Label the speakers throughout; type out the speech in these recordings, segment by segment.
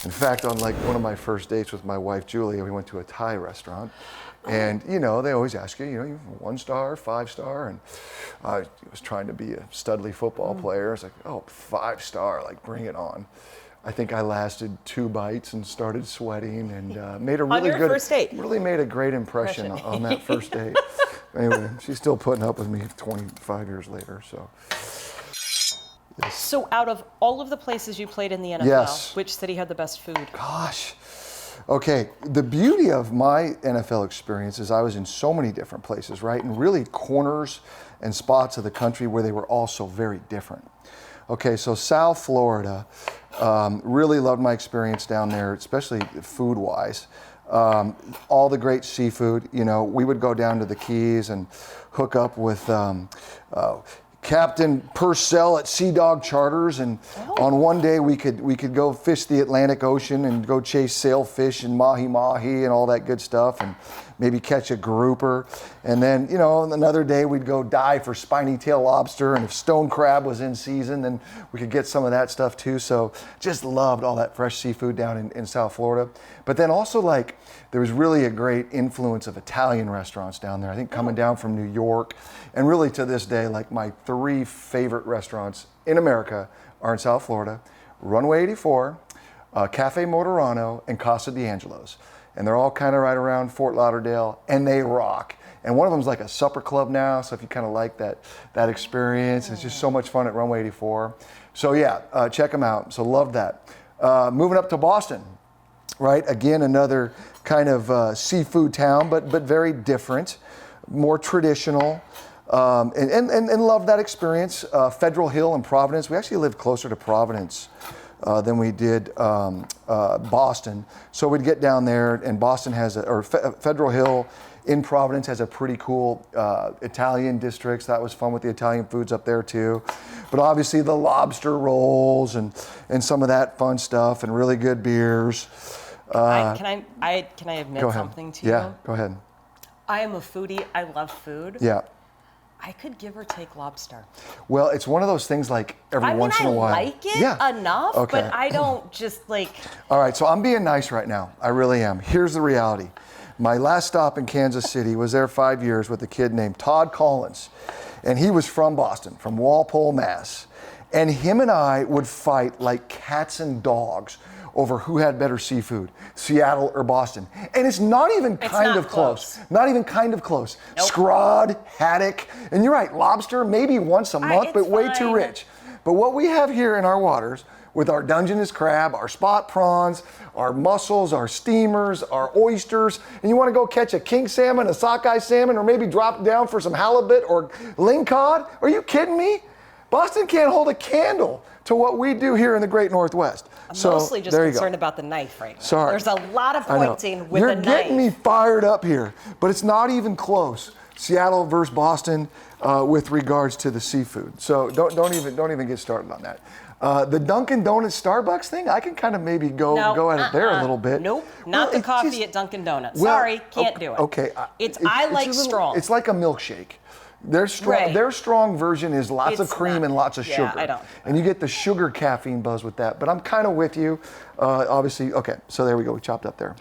Speaker 1: In fact, on like one of my first dates with my wife, Julia, we went to a Thai restaurant. And, you know, they always ask you, you know, 1 star, 5 star. And I was trying to be a studly football player. It's like, oh, 5 star, like bring it on. I think I lasted 2 bites and started sweating and made a really
Speaker 2: on your first date.
Speaker 1: Really made a great impression on that first date. Anyway, she's still putting up with me 25 years later, so. Yes.
Speaker 2: So out of all of the places you played in the NFL,
Speaker 1: Yes.
Speaker 2: which city had the best food?
Speaker 1: Gosh. Okay, the beauty of my NFL experience is I was in so many different places, right? And really corners and spots of the country where they were all so very different. Okay, so South Florida, really loved my experience down there, especially food-wise. All the great seafood, you know, we would go down to the Keys and hook up with Captain Purcell at Sea Dog Charters, and on one day we could go fish the Atlantic Ocean and go chase sailfish and mahi-mahi and all that good stuff, and maybe catch a grouper. And then, you know, another day we'd go dive for spiny tail lobster, and if stone crab was in season, then we could get some of that stuff too. So just loved all that fresh seafood down in South Florida. But then also, like, there was really a great influence of Italian restaurants down there. I think coming down from New York, and really to this day, like my 3 favorite restaurants in America are in South Florida: Runway 84, Cafe Motorano, and Casa D'Angelo's. And they're all kind of right around Fort Lauderdale, and they rock. And one of them's like a supper club now, so if you kind of like that experience, it's just so much fun at Runway 84. So yeah, check them out. So loved that. Moving up to Boston, right? Again, another kind of seafood town, but very different, more traditional. And love that experience. Federal Hill and Providence. We actually lived closer to Providence than we did Boston. So we'd get down there, and Boston has Federal Hill in Providence has a pretty cool Italian districts. That was fun with the Italian foods up there too. But obviously the lobster rolls and some of that fun stuff, and really good beers.
Speaker 2: Can I admit something to you?
Speaker 1: Yeah, go ahead.
Speaker 2: I am a foodie. I love food.
Speaker 1: Yeah.
Speaker 2: I could give or take lobster.
Speaker 1: Well, it's one of those things like every once in a while.
Speaker 2: I like it enough,
Speaker 1: okay.
Speaker 2: But I don't just like...
Speaker 1: All right, so I'm being nice right now. I really am. Here's the reality. My last stop in Kansas City was there 5 years with a kid named Todd Collins. And he was from Boston, from Walpole, Mass. And him and I would fight like cats and dogs over who had better seafood, Seattle or Boston. And it's not even kind of close. Not even kind of close.
Speaker 2: Nope.
Speaker 1: Scrod, haddock, and you're right, lobster maybe once a month, but way too rich. But what we have here in our waters with our Dungeness crab, our spot prawns, our mussels, our steamers, our oysters, and you want to go catch a king salmon, a sockeye salmon, or maybe drop down for some halibut or lingcod? Are you kidding me? Boston can't hold a candle to what we do here in the Great Northwest.
Speaker 2: I'm
Speaker 1: so,
Speaker 2: mostly just concerned about the knife right now.
Speaker 1: Sorry.
Speaker 2: There's a lot of pointing with
Speaker 1: You're
Speaker 2: a knife.
Speaker 1: You're getting me fired up here, but it's not even close. Seattle versus Boston with regards to the seafood. So don't even get started on that. The Dunkin' Donuts Starbucks thing, I can kind of maybe go at it there a little bit.
Speaker 2: Nope, not the coffee at Dunkin' Donuts.
Speaker 1: Well,
Speaker 2: Sorry, can't do it.
Speaker 1: Okay.
Speaker 2: I like strong.
Speaker 1: It's like a milkshake. Their strong version is lots of cream and lots of sugar.
Speaker 2: I don't.
Speaker 1: And you get the sugar caffeine buzz with that. But I'm kind of with you. Obviously, okay, so there we go. We chopped up there.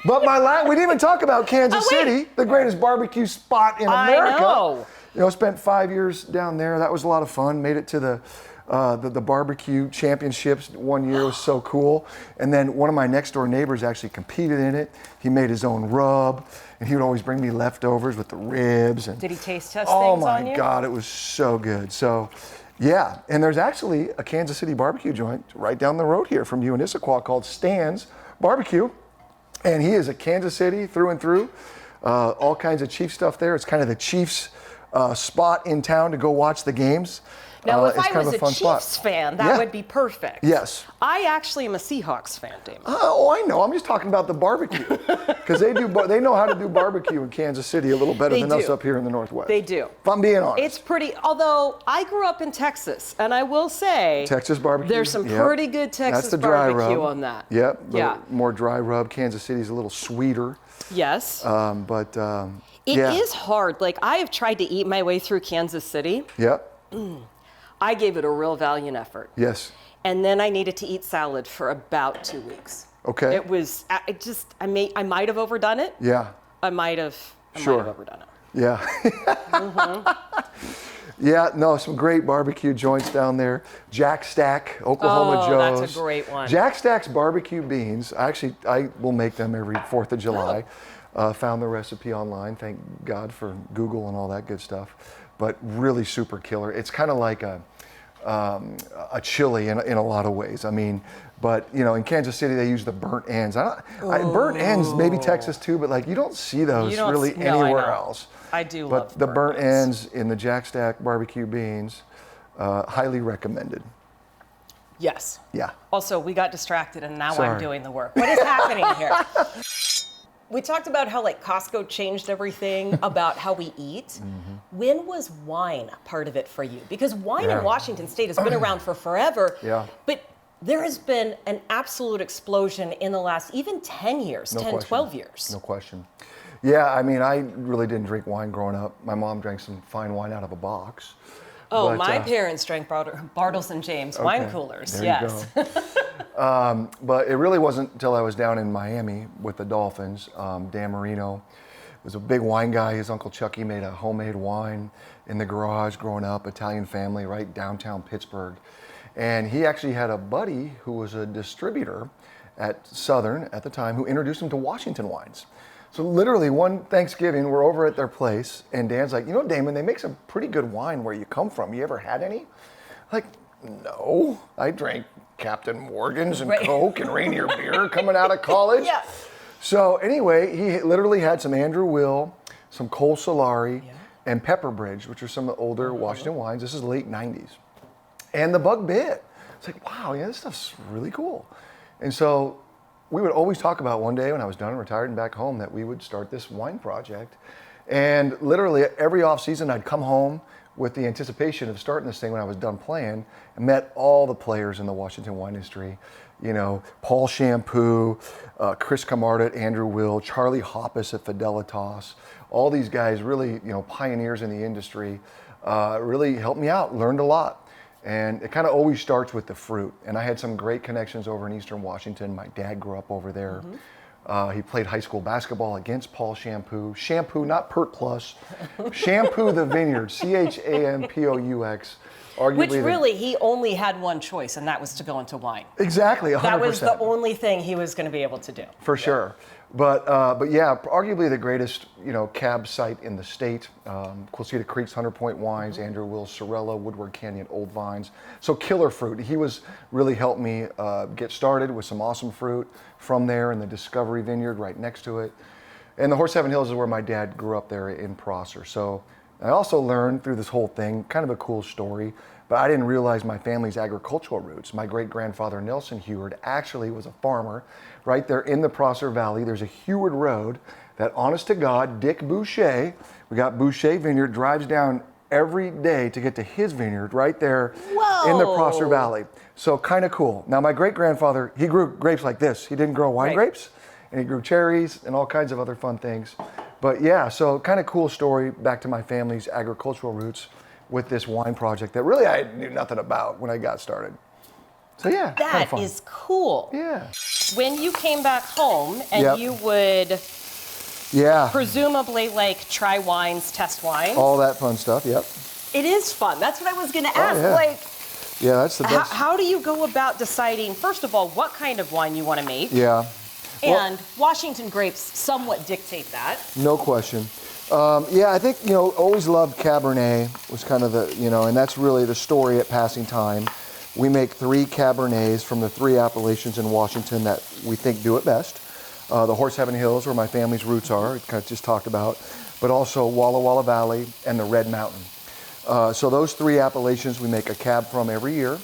Speaker 1: But we didn't even talk about Kansas City, the greatest barbecue spot in America.
Speaker 2: I know.
Speaker 1: You know, spent 5 years down there. That was a lot of fun. Made it to the barbecue championships one year. It was so cool. And then one of my next door neighbors actually competed in it. He made his own rub, and he would always bring me leftovers with the ribs. And
Speaker 2: did he taste test
Speaker 1: oh
Speaker 2: things on you?
Speaker 1: my God, it was so good. So, yeah. And there's actually a Kansas City barbecue joint right down the road here from you in Issaquah called Stan's Barbecue. And he is a Kansas City through and through. All kinds of Chiefs stuff there. It's kind of the Chiefs spot in town to go watch the games.
Speaker 2: Now, if I
Speaker 1: kind
Speaker 2: was
Speaker 1: of
Speaker 2: a
Speaker 1: fun
Speaker 2: Chiefs
Speaker 1: spot.
Speaker 2: fan, that would be perfect.
Speaker 1: Yes.
Speaker 2: I actually am a Seahawks fan, Damon.
Speaker 1: Oh, I know. I'm just talking about the barbecue. Because they know how to do barbecue in Kansas City a little better than us up here in the Northwest.
Speaker 2: They do.
Speaker 1: If I'm being honest.
Speaker 2: It's pretty, although I grew up in Texas, and I will say
Speaker 1: Texas barbecue.
Speaker 2: There's some pretty good Texas barbecue on that.
Speaker 1: Yep. Yeah. More dry rub. Kansas City's a little sweeter.
Speaker 2: Yes.
Speaker 1: It
Speaker 2: is hard. Like, I have tried to eat my way through Kansas City.
Speaker 1: Yep.
Speaker 2: I gave it a real valiant effort.
Speaker 1: Yes.
Speaker 2: And then I needed to eat salad for about 2 weeks.
Speaker 1: Okay.
Speaker 2: It was, I might have overdone it.
Speaker 1: Yeah.
Speaker 2: I might have
Speaker 1: Sure.
Speaker 2: overdone it.
Speaker 1: Yeah. Yeah, no, some great barbecue joints down there. Jack Stack, Oklahoma Joe's.
Speaker 2: That's a great one.
Speaker 1: Jack Stack's barbecue beans. I will make them every 4th of July. Found the recipe online. Thank God for Google and all that good stuff. But really super killer. It's kind of like a chili in a lot of ways. I mean, but you know, in Kansas City they use the burnt ends. Burnt ends, maybe Texas too, but like you don't see those really anywhere else.
Speaker 2: I do
Speaker 1: but
Speaker 2: love
Speaker 1: the burnt ends in the Jack Stack barbecue beans, highly recommended.
Speaker 2: Yes.
Speaker 1: Yeah.
Speaker 2: Also, we got distracted and now
Speaker 1: Sorry.
Speaker 2: I'm doing the work. What is happening here? We talked about how like Costco changed everything about how we eat.
Speaker 1: Mm-hmm.
Speaker 2: When was wine part of it for you? Because wine
Speaker 1: Yeah.
Speaker 2: in Washington State has been around for forever.
Speaker 1: Yeah.
Speaker 2: But there has been an absolute explosion in the last even 10 years, 10, 12 years.
Speaker 1: No question. Yeah, I mean, I really didn't drink wine growing up. My mom drank some fine wine out of a box.
Speaker 2: Oh,
Speaker 1: But,
Speaker 2: my parents drank Bartles and James wine coolers.
Speaker 1: There
Speaker 2: Yes.
Speaker 1: you go. But it really wasn't until I was down in Miami with the Dolphins. Dan Marino was a big wine guy. His Uncle Chucky made a homemade wine in the garage growing up, Italian family, right downtown Pittsburgh. And he actually had a buddy who was a distributor at Southern at the time who introduced him to Washington wines. So literally one Thanksgiving, we're over at their place, and Dan's like, you know, Damon, they make some pretty good wine where you come from. You ever had any? Like, no. I drank Captain Morgan's and Coke and Rainier beer coming out of college.
Speaker 2: Yeah.
Speaker 1: So anyway, he literally had some Andrew Will, some Cole Solari, and Pepperbridge, which are some of the older Washington wines. This is late 90s. And the bug bit. It's like, wow, yeah, this stuff's really cool. And so we would always talk about one day when I was done and retired and back home that we would start this wine project. And literally every off season I'd come home with the anticipation of starting this thing when I was done playing and met all the players in the Washington wine industry. You know, Paul Shampoo, Chris Camarda at Andrew Will, Charlie Hoppus at Fidelitas. All these guys really, you know, pioneers in the industry, really helped me out, learned a lot. And it kind of always starts with the fruit. And I had some great connections over in Eastern Washington. My dad grew up over there. He played high school basketball against Paul Shampoo. Shampoo, not Pert Plus. Shampoo the Vineyard, Champous. Arguably
Speaker 2: Which really, he only had one choice, and that was to go into wine.
Speaker 1: Exactly, 100%.
Speaker 2: That was the only thing he was going to be able to do.
Speaker 1: For sure. But yeah, arguably the greatest, you know, cab site in the state. Quilceda Creek's 100 Point Wines, Andrew Will's Sorella, Woodward Canyon Old Vines. So killer fruit. He was really helped me get started with some awesome fruit from there, and the Discovery Vineyard right next to it. And the Horse Heaven Hills is where my dad grew up there in Prosser. So I also learned through this whole thing, kind of a cool story, but I didn't realize my family's agricultural roots. My great-grandfather, Nelson Huard, actually was a farmer right there in the Prosser Valley. There's a Huard Road that, honest to God, Dick Boucher, we got Boucher Vineyard, drives down every day to get to his vineyard right there in the Prosser Valley. So kind of cool. Now, my great-grandfather, he grew grapes like this. He didn't grow wine grapes, and he grew cherries and all kinds of other fun things. But yeah, so kind of cool story back to my family's agricultural roots with this wine project that really I knew nothing about when I got started. So yeah, kind of fun.
Speaker 2: That is cool.
Speaker 1: Yeah.
Speaker 2: When you came back home and you would presumably like try wines, test wines.
Speaker 1: All that fun stuff, yep.
Speaker 2: It is fun. That's what I was going to ask.
Speaker 1: Yeah.
Speaker 2: Like,
Speaker 1: yeah, that's the best.
Speaker 2: How do you go about deciding, first of all, what kind of wine you want to make?
Speaker 1: Yeah.
Speaker 2: And Washington grapes somewhat dictate that.
Speaker 1: No question. Yeah, I think, you know, always loved Cabernet was kind of the, you know, and that's really the story at Passing Time. We make 3 Cabernets from the 3 appellations in Washington that we think do it best. The Horse Heaven Hills, where my family's roots are, kind of just talked about, but also Walla Walla Valley and the Red Mountain. So those 3 appellations we make a cab from every year.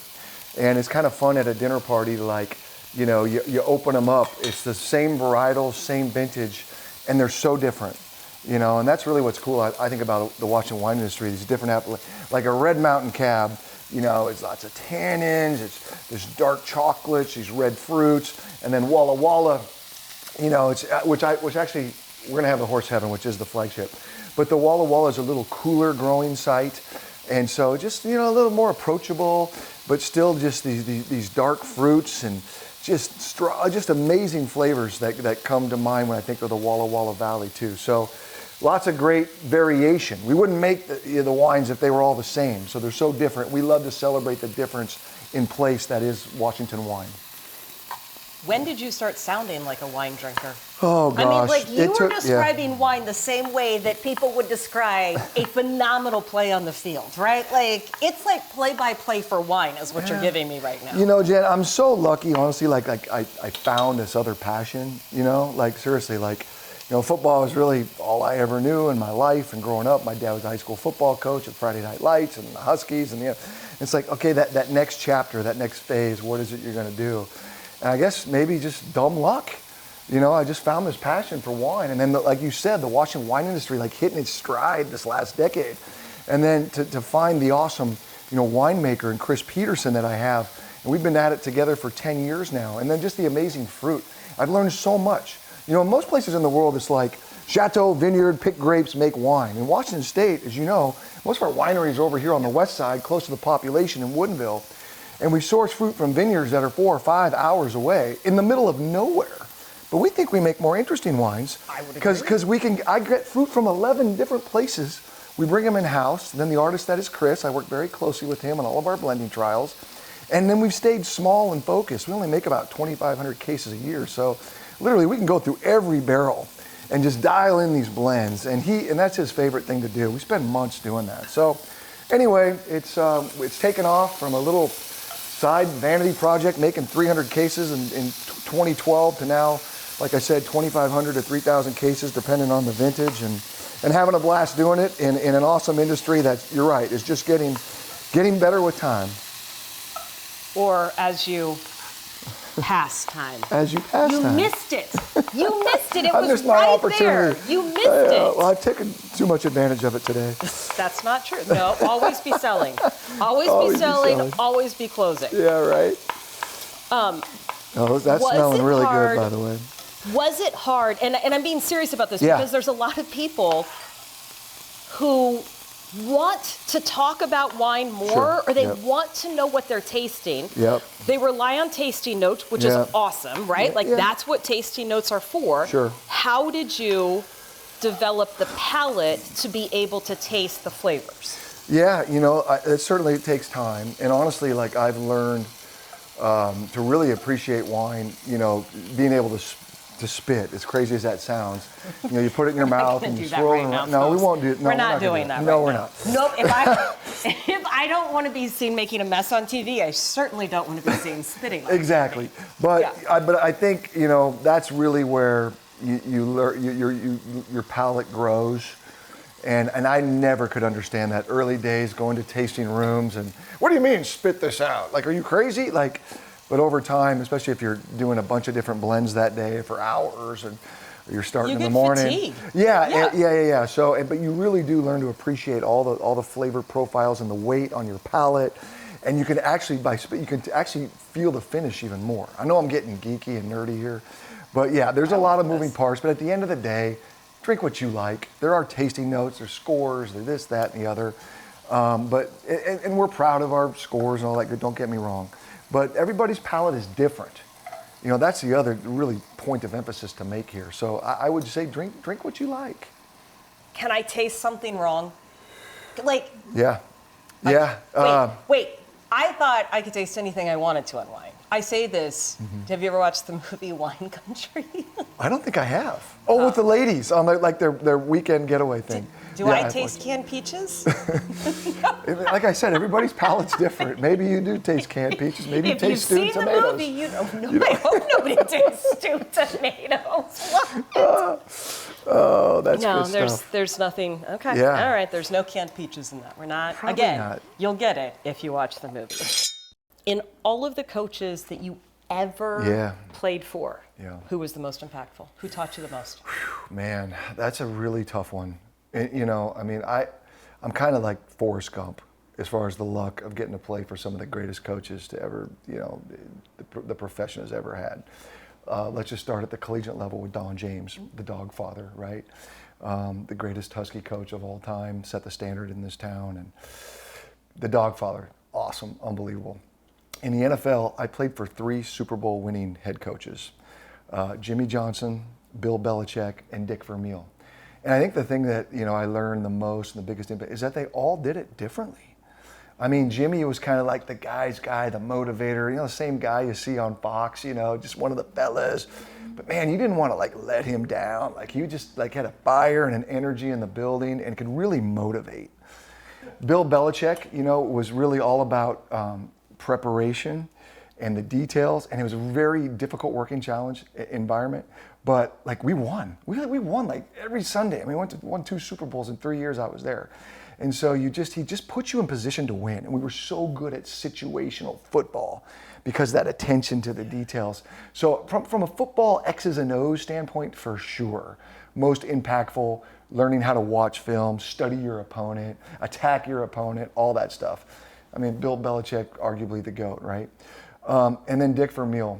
Speaker 1: And it's kind of fun at a dinner party, like, you know, you open them up, it's the same varietal, same vintage, and they're so different. You know, and that's really what's cool, I think, about the Washington wine industry, these different like a Red Mountain cab, you know, it's lots of tannins, there's dark chocolates, these red fruits, and then Walla Walla, you know, it's which actually, we're gonna have the Horse Heaven, which is the flagship. But the Walla Walla is a little cooler growing site. And so just, a little more approachable, but still just these dark fruits and just amazing flavors that come to mind when I think of the Walla Walla Valley too. So lots of great variation. We wouldn't make the wines if they were all the same. So they're so different. We love to celebrate the difference in place that is Washington wine.
Speaker 2: When did you start sounding like a wine drinker?
Speaker 1: Oh gosh.
Speaker 2: I mean, like you were describing wine the same way that people would describe a phenomenal play on the field, right? Like it's like play-by-play for wine is what you're giving me right now.
Speaker 1: Jen, I'm so lucky, honestly, like I found this other passion, like seriously, like, football was really all I ever knew in my life. And growing up, my dad was a high school football coach at Friday Night Lights and the Huskies. And it's like, okay, that next chapter, that next phase, what is it you're going to do? And I guess maybe just dumb luck. I just found this passion for wine. And then, like you said, the Washington wine industry, like hitting its stride this last decade. And then to find the awesome, winemaker and Chris Peterson that I have. And we've been at it together for 10 years now. And then just the amazing fruit. I've learned so much. In most places in the world, it's like chateau, vineyard, pick grapes, make wine. In Washington State, as you know, most of our wineries are over here on the west side, close to the population in Woodinville. And we source fruit from vineyards that are 4 or 5 hours away in the middle of nowhere. But we think we make more interesting wines because I get fruit from 11 different places. We bring them in-house. Then the artist that is Chris, I work very closely with him on all of our blending trials. And then we've stayed small and focused. We only make about 2,500 cases a year. So literally we can go through every barrel and just dial in these blends. And that's his favorite thing to do. We spend months doing that. So anyway, it's taken off from a little side vanity project, making 300 cases in 2012 to now, like I said, 2,500 to 3,000 cases, depending on the vintage, and having a blast doing it in an awesome industry that, you're right, is just getting better with time.
Speaker 2: Or as you pass time.
Speaker 1: As you pass time.
Speaker 2: You missed it. You missed it. It
Speaker 1: I
Speaker 2: was
Speaker 1: missed my
Speaker 2: right
Speaker 1: opportunity.
Speaker 2: there. You missed it.
Speaker 1: Well, I've taken too much advantage of it today.
Speaker 2: That's not true. No, always be selling. Always be selling. Always be closing.
Speaker 1: Yeah, right. That's smelling really good, by the way.
Speaker 2: Was it hard? And I'm being serious about this
Speaker 1: Yeah.
Speaker 2: because there's a lot of people who want to talk about wine more, or they want to know what they're tasting.
Speaker 1: Yep.
Speaker 2: They rely on tasting notes, which is awesome, right? Like that's what tasting notes are for.
Speaker 1: Sure.
Speaker 2: How did you develop the palate to be able to taste the flavors?
Speaker 1: Yeah, it certainly takes time. And honestly, like I've learned to really appreciate wine, being able to spit, as crazy as that sounds. You put it in your mouth and you swirl it around. No, we won't do it. No,
Speaker 2: we're not doing that.
Speaker 1: No,
Speaker 2: right
Speaker 1: we're
Speaker 2: now.
Speaker 1: not.
Speaker 2: Nope. If I don't want to be seen making a mess on TV, I certainly don't want to be seen spitting.
Speaker 1: Exactly. But I think that's really where you learn your palate grows. And I never could understand that early days going to tasting rooms and what do you mean spit this out? Like, are you crazy? Like. But over time, especially if you're doing a bunch of different blends that day for hours, and you're starting in the morning.
Speaker 2: You get fatigued.
Speaker 1: Yeah. So, but you really do learn to appreciate all the flavor profiles and the weight on your palate, and you can actually feel the finish even more. I know I'm getting geeky and nerdy here, but yeah, there's a lot of moving parts. But at the end of the day, drink what you like. There are tasting notes, there's scores, there's this, that, and the other. But we're proud of our scores and all that good. Don't get me wrong. But everybody's palate is different. That's the other really point of emphasis to make here. So I would say drink what you like.
Speaker 2: Can I taste something wrong? Like.
Speaker 1: Yeah.
Speaker 2: Wait. I thought I could taste anything I wanted to on wine. I say this. Mm-hmm. Have you ever watched the movie Wine Country?
Speaker 1: I don't think I have. Oh, with the ladies on their weekend getaway thing.
Speaker 2: Do I taste canned peaches?
Speaker 1: Like I said, everybody's palate's different. Maybe you do taste canned peaches. Maybe you taste stewed tomatoes.
Speaker 2: If you've seen the movie, I hope nobody tastes stewed tomatoes.
Speaker 1: Oh, that's
Speaker 2: good
Speaker 1: stuff.
Speaker 2: No, there's nothing. Okay.
Speaker 1: Yeah.
Speaker 2: All right. There's no canned peaches in that. We're not.
Speaker 1: Probably not.
Speaker 2: You'll get it if you watch the movie. In all of the coaches that you ever played for, who was the most impactful? Who taught you the most?
Speaker 1: Man, that's a really tough one. And, I'm kind of like Forrest Gump as far as the luck of getting to play for some of the greatest coaches to ever, the profession has ever had. Let's just start at the collegiate level with Don James, the dog father, right? The greatest Husky coach of all time, set the standard in this town. And The Dogfather, awesome, unbelievable. In the NFL, I played for 3 Super Bowl winning head coaches, Jimmy Johnson, Bill Belichick, and Dick Vermeil. And I think the thing that I learned the most and the biggest impact is that they all did it differently. I mean, Jimmy was kind of like the guy's guy, the motivator, the same guy you see on Fox, just one of the fellas. But man, you didn't want to let him down. He just had a fire and an energy in the building and could really motivate. Bill Belichick, was really all about preparation and the details, and it was a very difficult working challenge environment. But we won. We won every Sunday. I mean, we won 2 Super Bowls in 3 years I was there. And so he just put you in position to win. And we were so good at situational football because that attention to the details. So from a football X's and O's standpoint, for sure, most impactful, learning how to watch film, study your opponent, attack your opponent, all that stuff. I mean, Bill Belichick, arguably the GOAT, right? And then Dick Vermeil,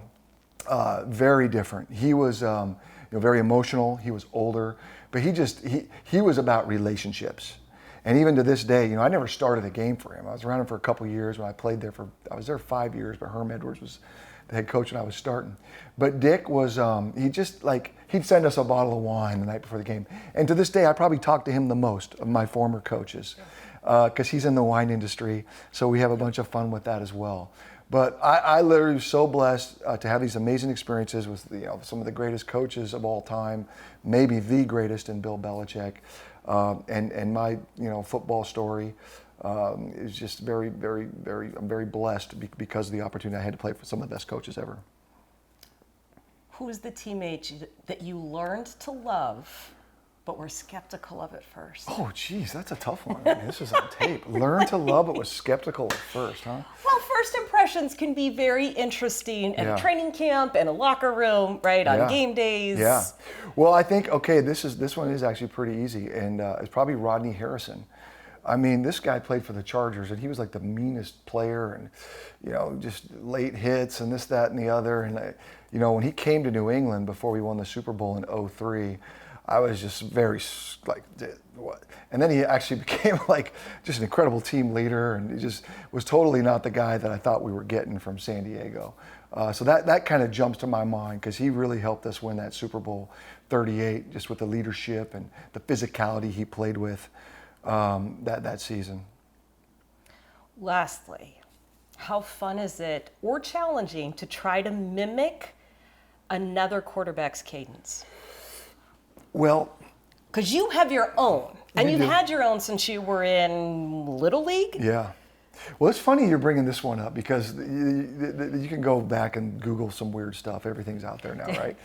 Speaker 1: very different. He was very emotional. He was older, but he was about relationships. And even to this day, I never started a game for him. I was around him for a couple of years when I played there I was there 5 years, but Herm Edwards was the head coach when I was starting. But Dick was, he'd send us a bottle of wine the night before the game. And to this day, I probably talk to him the most of my former coaches because he's in the wine industry. So we have a bunch of fun with that as well. But I literally was so blessed to have these amazing experiences with some of the greatest coaches of all time, maybe the greatest in Bill Belichick. And my football story is just very, very, very, I'm very blessed because of the opportunity I had to play for some of the best coaches ever.
Speaker 2: Who is the teammate that you learned to love, but were skeptical of at first?
Speaker 1: Oh, geez, that's a tough one. I mean, this is on tape. Learn to love, but was skeptical at first, huh?
Speaker 2: Well, first impressions can be very interesting at a training camp, in a locker room, right, on game days.
Speaker 1: Yeah. Well, I think, this one is actually pretty easy, and it's probably Rodney Harrison. I mean, this guy played for the Chargers, and he was the meanest player, and just late hits and this, that, and the other. And when he came to New England before we won the Super Bowl in '03, I was just very what? And then he actually became just an incredible team leader, and he just was totally not the guy that I thought we were getting from San Diego. So that kind of jumps to my mind because he really helped us win that Super Bowl 38, just with the leadership and the physicality he played with that season.
Speaker 2: Lastly, how fun is it or challenging to try to mimic another quarterback's cadence?
Speaker 1: Well,
Speaker 2: because you have your own, and you've
Speaker 1: do.
Speaker 2: had your own since you were in Little League.
Speaker 1: Yeah. Well, it's funny you're bringing this one up because you can go back and Google some weird stuff. Everything's out there now, right?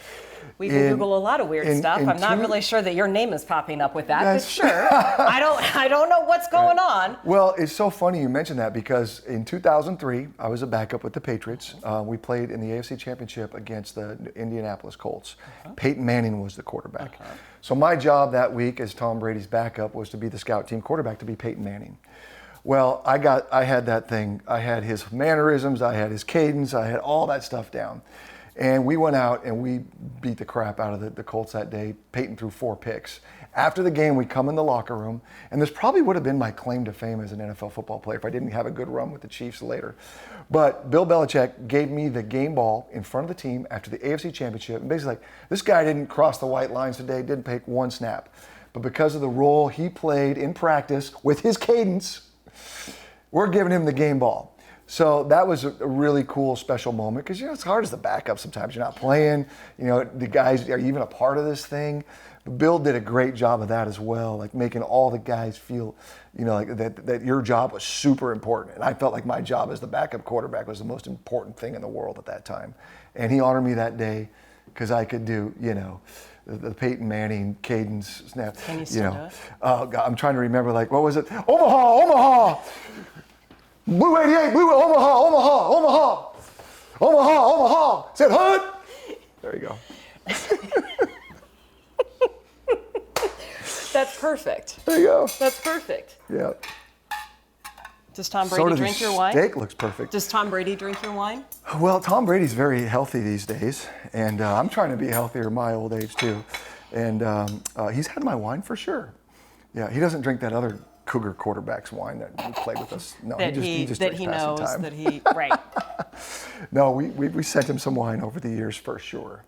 Speaker 2: We can Google a lot of weird stuff. I'm not really sure that your name is popping up with that, but sure. I don't know what's going on.
Speaker 1: Well, it's so funny you mentioned that because in 2003, I was a backup with the Patriots. We played in the AFC Championship against the Indianapolis Colts. Peyton Manning was the quarterback. So my job that week as Tom Brady's backup was to be the scout team quarterback, to be Peyton Manning. Well, I had that thing. I had his mannerisms, I had his cadence, I had all that stuff down. And we went out and we beat the crap out of the Colts that day. Peyton threw 4 picks. After the game, we come in the locker room, and this probably would have been my claim to fame as an NFL football player if I didn't have a good run with the Chiefs later. But Bill Belichick gave me the game ball in front of the team after the AFC Championship. And basically, this guy didn't cross the white lines today, didn't take one snap. But because of the role he played in practice with his cadence, we're giving him the game ball. So that was a really cool, special moment because, it's hard as the backup sometimes. You're not playing, the guys, are you even a part of this thing? Bill did a great job of that as well, making all the guys feel, that your job was super important. And I felt like my job as the backup quarterback was the most important thing in the world at that time. And he honored me that day because I could do, the Peyton Manning cadence snap.
Speaker 2: Can you still do it?
Speaker 1: Oh, God, I'm trying to remember, what was it? Omaha! Blue 88, Omaha! Said Hood! There you go.
Speaker 2: That's perfect.
Speaker 1: There you go.
Speaker 2: That's perfect.
Speaker 1: Yeah.
Speaker 2: Does Tom Brady drink your wine?
Speaker 1: Steak looks perfect.
Speaker 2: Does Tom Brady drink your wine?
Speaker 1: Well, Tom Brady's very healthy these days, and I'm trying to be healthier in my old age too. And he's had my wine for sure. Yeah, he doesn't drink that other Cougar quarterback's wine that played with us. No,
Speaker 2: that
Speaker 1: he just
Speaker 2: that
Speaker 1: drinks
Speaker 2: he
Speaker 1: passing
Speaker 2: knows
Speaker 1: time.
Speaker 2: that he right.
Speaker 1: No, we sent him some wine over the years for sure.